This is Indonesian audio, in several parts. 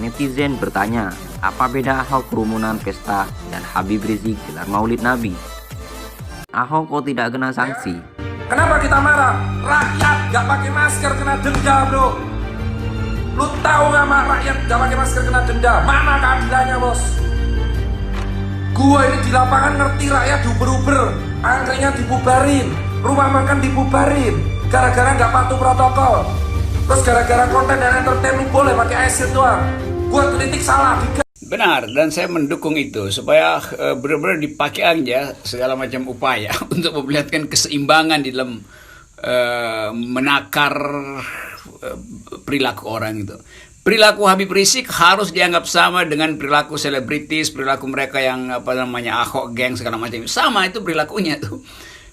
Netizen bertanya, apa beda Ahok kerumunan pesta dan Habib Rizik gelar Maulid Nabi? Ahok kok tidak kena sanksi? Kenapa kita marah? Rakyat gak pakai masker kena denda, bro. Lu tahu gak rakyat gak pakai masker kena denda? Mana keadilannya, bos? Gua ini di lapangan ngerti rakyat diuber-uber, antrenya dibubarin, rumah makan dibubarin, gara-gara gak patuh protokol. Terus gara-gara konten dan entertain lu boleh pakai asin doang. Gua kritik salah. Benar, dan saya mendukung itu supaya benar-benar dipakai aja segala macam upaya untuk memperlihatkan keseimbangan di dalam menakar perilaku orang itu. Perilaku Habib Rizik harus dianggap sama dengan perilaku selebritis, perilaku mereka yang Ahok geng segala macam. Sama itu perilakunya tuh.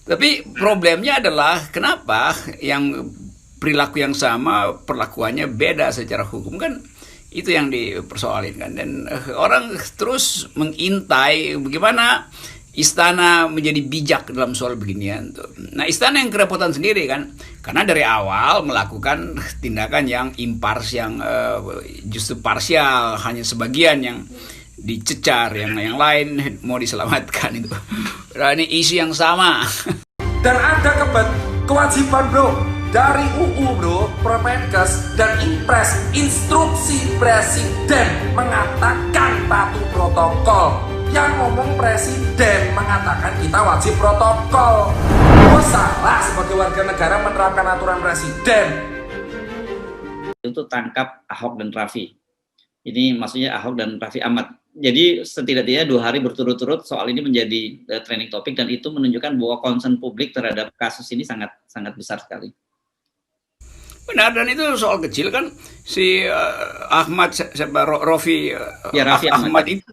Tapi problemnya adalah kenapa yang perilaku yang sama perlakuannya beda secara hukum, kan itu yang dipersoalin kan. Dan orang terus mengintai bagaimana istana menjadi bijak dalam soal beginian tuh. Nah, istana yang kerepotan sendiri kan, karena dari awal melakukan tindakan yang impars, yang justru parsial, hanya sebagian yang dicecar, yang lain mau diselamatkan itu. Nah, ini isu yang sama. Dan ada kewajiban, bro, dari UU, bro, Permenkes dan Impres, instruksi presiden mengatakan patuh protokol. Yang ngomong presiden mengatakan kita wajib protokol. Gue salah sebagai warga negara menerapkan aturan presiden. Untuk tangkap Ahok dan Raffi. Ini maksudnya Ahok dan Raffi Ahmad. Jadi setidaknya 2 hari berturut-turut soal ini menjadi trending topik, dan itu menunjukkan bahwa concern publik terhadap kasus ini sangat besar sekali. Benar, dan itu soal kecil kan. Si Raffi Ahmad itu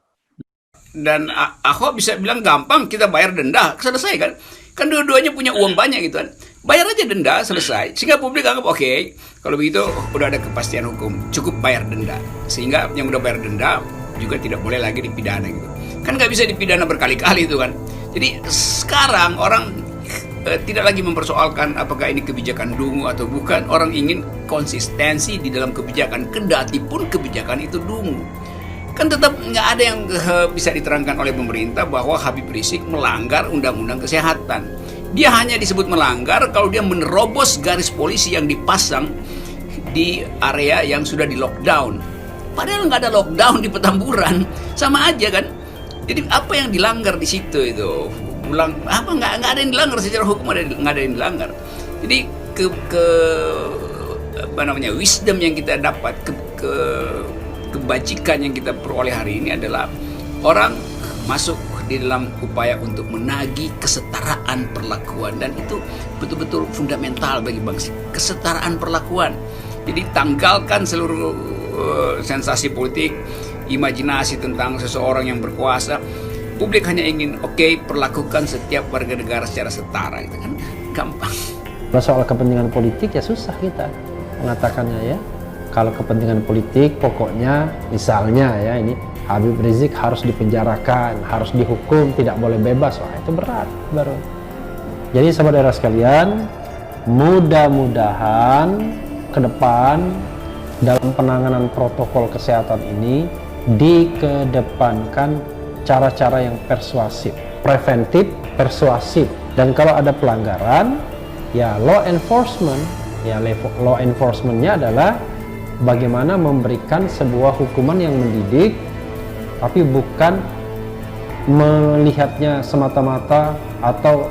dan Ahok bisa bilang gampang, kita bayar denda, selesai kan. Kan dua-duanya punya uang banyak gitu kan. Bayar aja denda, selesai. Sehingga publik anggap oke, kalau begitu udah ada kepastian hukum, cukup bayar denda. Sehingga yang udah bayar denda juga tidak boleh lagi dipidana gitu. Kan nggak bisa dipidana berkali-kali itu kan. Jadi sekarang orang tidak lagi mempersoalkan apakah ini kebijakan dungu atau bukan. Orang ingin konsistensi di dalam kebijakan, kendati pun kebijakan itu dungu. Kan tetap nggak ada yang bisa diterangkan oleh pemerintah bahwa Habib Rizik melanggar undang-undang kesehatan. Dia hanya disebut melanggar kalau dia menerobos garis polisi yang dipasang di area yang sudah di lockdown. Padahal nggak ada lockdown di Petamburan, sama aja kan. Jadi apa yang dilanggar di situ itu? Nggak ada yang dilanggar secara hukum, nggak ada yang dilanggar. Jadi wisdom yang kita dapat, kebajikan yang kita peroleh hari ini adalah orang masuk di dalam upaya untuk menagih kesetaraan perlakuan, dan itu betul-betul fundamental bagi bangsa, kesetaraan perlakuan. Jadi tanggalkan seluruh sensasi politik, imajinasi tentang seseorang yang berkuasa. Publik hanya ingin perlakukan setiap warga negara secara setara, itu kan gampang. Kalau soal kepentingan politik ya susah kita mengatakannya ya. Kalau kepentingan politik pokoknya misalnya ya ini Habib Rizik harus dipenjarakan, harus dihukum, tidak boleh bebas. Wah, itu berat baru. Jadi saudara sekalian, mudah-mudahan ke depan dalam penanganan protokol kesehatan ini dikedepankan cara-cara yang persuasif, preventif, persuasif. Dan kalau ada pelanggaran, ya law enforcement, law enforcementnya adalah bagaimana memberikan sebuah hukuman yang mendidik, tapi bukan melihatnya semata-mata atau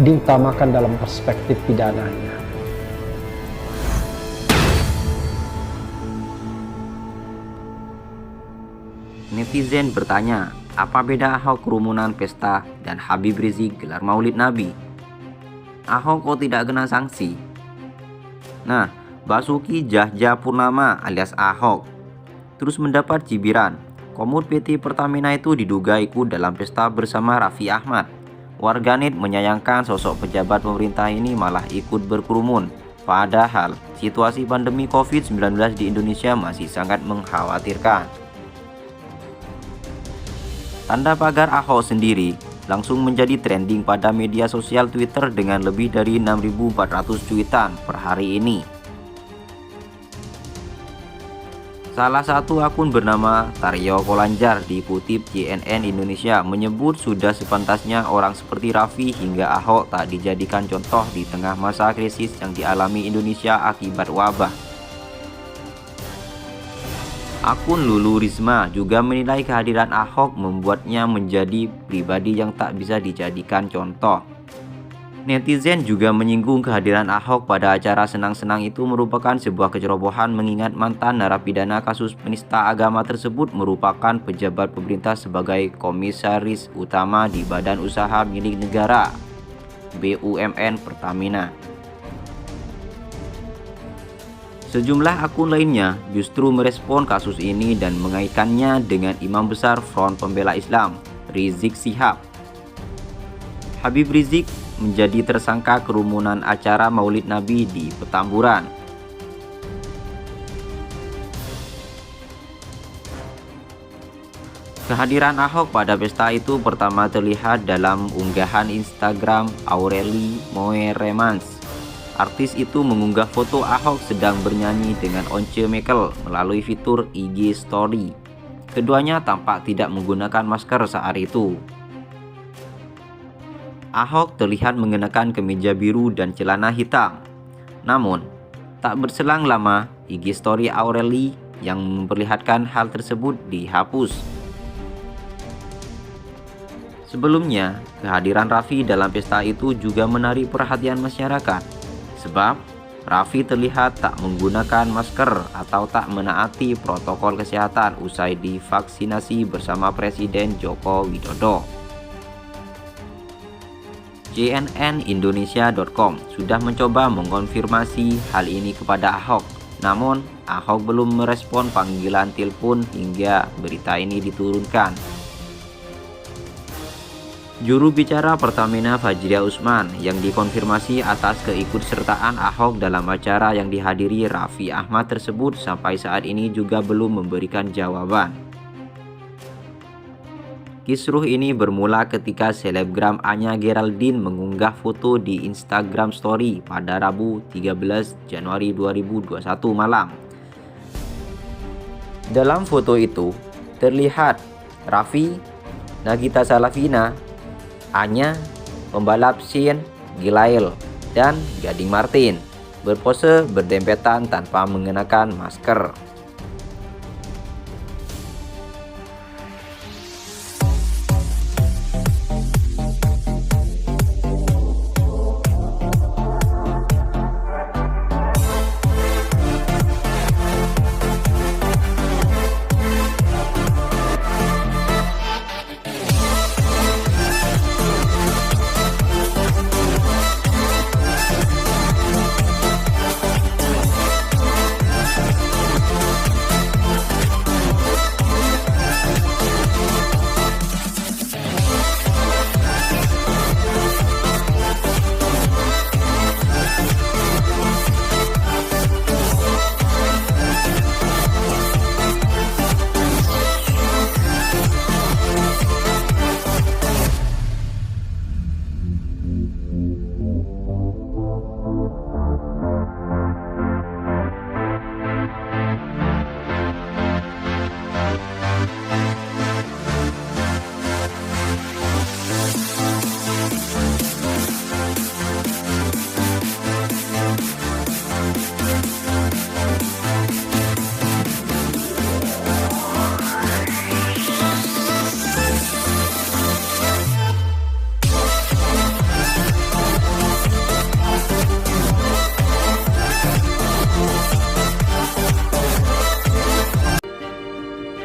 diutamakan dalam perspektif pidananya. Netizen bertanya, apa beda Ahok kerumunan pesta dan Habib Rizik gelar Maulid Nabi? Ahok kok tidak kena sanksi? Nah, Basuki Cahayapurnama alias Ahok terus mendapat cibiran. Komod PT Pertamina itu diduga ikut dalam pesta bersama Raffi Ahmad. Warganet menyayangkan sosok pejabat pemerintah ini malah ikut berkerumun. Padahal situasi pandemi COVID-19 di Indonesia masih sangat mengkhawatirkan. Tanda pagar Ahok sendiri langsung menjadi trending pada media sosial Twitter dengan lebih dari 6.400 cuitan per hari ini. Salah satu akun bernama Taryo Kolanjar dikutip CNN Indonesia menyebut sudah sepantasnya orang seperti Raffi hingga Ahok tak dijadikan contoh di tengah masa krisis yang dialami Indonesia akibat wabah. Akun Lulu Risma juga menilai kehadiran Ahok membuatnya menjadi pribadi yang tak bisa dijadikan contoh. Netizen juga menyinggung kehadiran Ahok pada acara senang-senang itu merupakan sebuah kecerobohan mengingat mantan narapidana kasus penista agama tersebut merupakan pejabat pemerintah sebagai komisaris utama di Badan Usaha Milik Negara BUMN Pertamina. Sejumlah akun lainnya justru merespon kasus ini dan mengaitkannya dengan Imam Besar Front Pembela Islam, Rizik Syihab. Habib Rizik menjadi tersangka kerumunan acara Maulid Nabi di Petamburan. Kehadiran Ahok pada pesta itu pertama terlihat dalam unggahan Instagram Aureli Moeremans. Artis itu mengunggah foto Ahok sedang bernyanyi dengan Once Mekel melalui fitur IG Story. Keduanya tampak tidak menggunakan masker saat itu. Ahok terlihat mengenakan kemeja biru dan celana hitam. Namun, tak berselang lama, IG Story Aureli yang memperlihatkan hal tersebut dihapus. Sebelumnya, kehadiran Raffi dalam pesta itu juga menarik perhatian masyarakat, sebab Raffi terlihat tak menggunakan masker atau tak menaati protokol kesehatan usai divaksinasi bersama Presiden Joko Widodo. CNNindonesia.com sudah mencoba mengonfirmasi hal ini kepada Ahok, namun Ahok belum merespon panggilan telepon hingga berita ini diturunkan. Juru bicara Pertamina Fajria Usman yang dikonfirmasi atas keikutsertaan Ahok dalam acara yang dihadiri Raffi Ahmad tersebut sampai saat ini juga belum memberikan jawaban. Kisruh ini bermula ketika selebgram Anya Geraldine mengunggah foto di Instagram Story pada Rabu 13 Januari 2021 malam. Dalam foto itu terlihat Raffi, Nagita Slavina, Anya, pembalap Shane Gilael, dan Gading Martin berpose berdempetan tanpa mengenakan masker.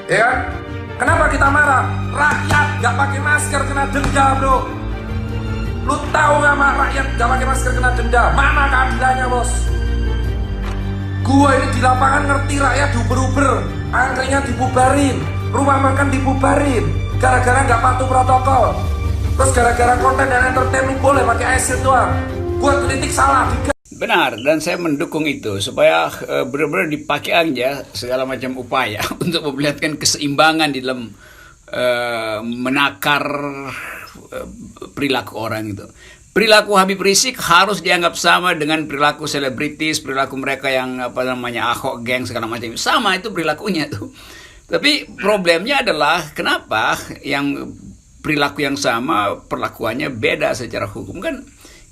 Ya kan? Kenapa kita marah? Rakyat gak pakai masker kena denda, bro. Lu tahu gak rakyat gak pakai masker kena denda? Mana keadilannya, bos? Gua ini di lapangan ngerti rakyat diuber-uber, antrenya dibubarin, rumah makan dibubarin, gara-gara gak patuh protokol. Terus gara-gara konten dan entertainment boleh pakai ASN doang. Gua kritik salah. Benar, dan saya mendukung itu supaya benar-benar dipakai aja segala macam upaya untuk memperlihatkan keseimbangan di dalam menakar perilaku orang itu. Perilaku Habib Rizik harus dianggap sama dengan perilaku selebritis, perilaku mereka yang Ahok geng segala macam. Sama itu perilakunya tuh. Tapi problemnya adalah kenapa yang perilaku yang sama perlakuannya beda secara hukum kan?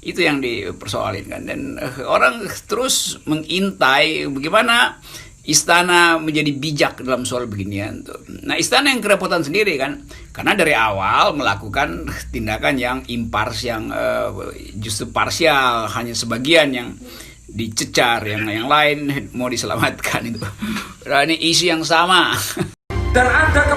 Itu yang dipersoalin kan. Dan orang terus mengintai bagaimana istana menjadi bijak dalam soal beginian tuh. Nah, istana yang kerepotan sendiri kan, karena dari awal melakukan tindakan yang impars, yang justru parsial, hanya sebagian yang dicecar, yang lain mau diselamatkan itu. Nah, ini isu yang sama. Dan ada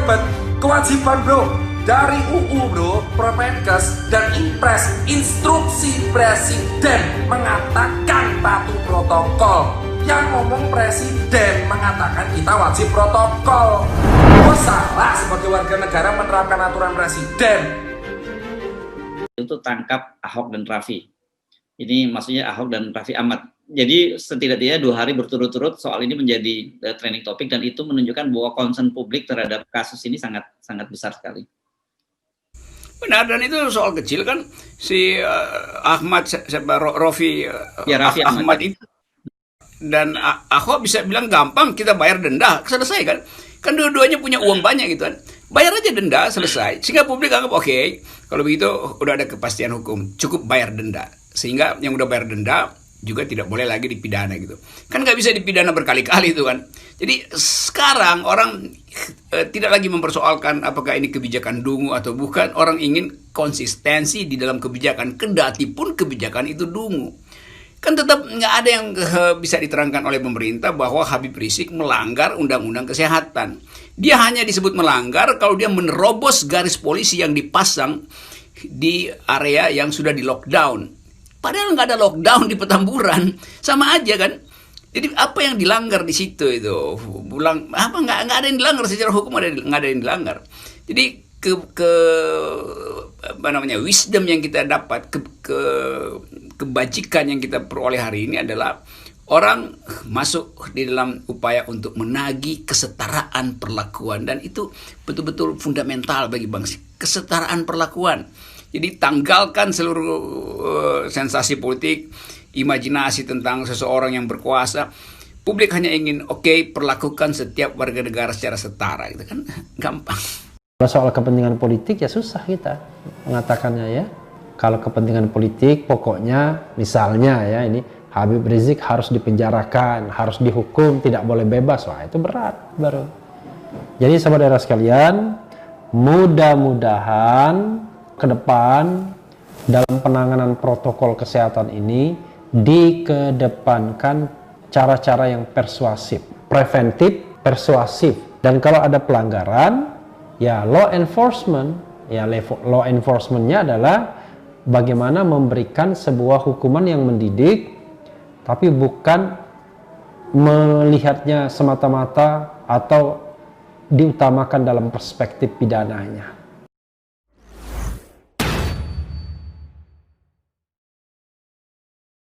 kewajiban bro dari UU bro, Permenkes dan Impres, instruksi presiden mengatakan patuh protokol. Yang ngomong presiden mengatakan kita wajib protokol. Gue salah sebagai warga negara menerapkan aturan presiden. Itu tangkap Ahok dan Raffi. Ini maksudnya Ahok dan Raffi Ahmad. Jadi setidaknya 2 hari berturut-turut soal ini menjadi trending topik, dan itu menunjukkan bahwa concern publik terhadap kasus ini sangat besar sekali. Benar, dan itu soal kecil kan. Si Raffi Ahmad itu. Dan Ahok bisa bilang gampang kita bayar denda, selesai kan. Kan dua-duanya punya uang banyak gitu kan. Bayar aja denda, selesai. Sehingga publik anggap oke, kalau begitu udah ada kepastian hukum, cukup bayar denda. Sehingga yang udah bayar denda juga tidak boleh lagi dipidana gitu. Kan nggak bisa dipidana berkali-kali itu kan. Jadi sekarang orang tidak lagi mempersoalkan apakah ini kebijakan dungu atau bukan. Orang ingin konsistensi di dalam kebijakan, kendati pun kebijakan itu dungu. Kan tetap nggak ada yang bisa diterangkan oleh pemerintah bahwa Habib Rizik melanggar undang-undang kesehatan. Dia hanya disebut melanggar kalau dia menerobos garis polisi yang dipasang di area yang sudah di lockdown. Padahal nggak ada lockdown di Petamburan, sama aja kan. Jadi apa yang dilanggar di situ itu? Nggak ada yang dilanggar secara hukum, nggak ada yang dilanggar. Jadi wisdom yang kita dapat, kebajikan yang kita peroleh hari ini adalah orang masuk di dalam upaya untuk menagih kesetaraan perlakuan, dan itu betul-betul fundamental bagi bangsa. Kesetaraan perlakuan. Jadi tanggalkan seluruh sensasi politik, imajinasi tentang seseorang yang berkuasa. Publik hanya ingin perlakukan setiap warga negara secara setara, gitu kan, gampang. Kalau soal kepentingan politik ya susah kita mengatakannya ya. Kalau kepentingan politik pokoknya misalnya ya ini Habib Rizik harus dipenjarakan, harus dihukum, tidak boleh bebas. Wah, itu berat baru. Jadi saudara sekalian, mudah-mudahan ke depan dalam penanganan protokol kesehatan ini dikedepankan cara-cara yang persuasif, preventif, persuasif. Dan kalau ada pelanggaran, ya law enforcement-nya adalah bagaimana memberikan sebuah hukuman yang mendidik, tapi bukan melihatnya semata-mata atau diutamakan dalam perspektif pidananya.